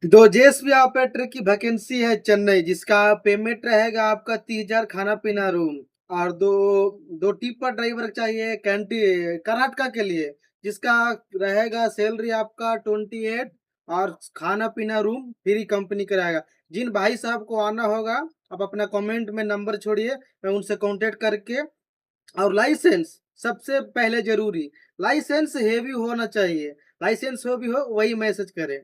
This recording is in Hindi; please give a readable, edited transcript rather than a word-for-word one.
दो जेएसवी ऑपरेटर की वैकेंसी है चेन्नई, जिसका पेमेंट रहेगा आपका 30,000 खाना-पीना रूम, और दो टिपर ड्राइवर चाहिए कर्नाटका के लिए, जिसका रहेगा सैलरी आपका 28, और खाना-पीना रूम फ्री कंपनी कराएगा। जिन भाई साहब को आना होगा, आप अपना कमेंट में नंबर छोड़िए, मैं उनसे कॉन्टैक्ट करके। और लाइसेंस सबसे पहले ज़रूरी, लाइसेंस हेवी होना चाहिए, लाइसेंस जो भी हो वही मैसेज करें।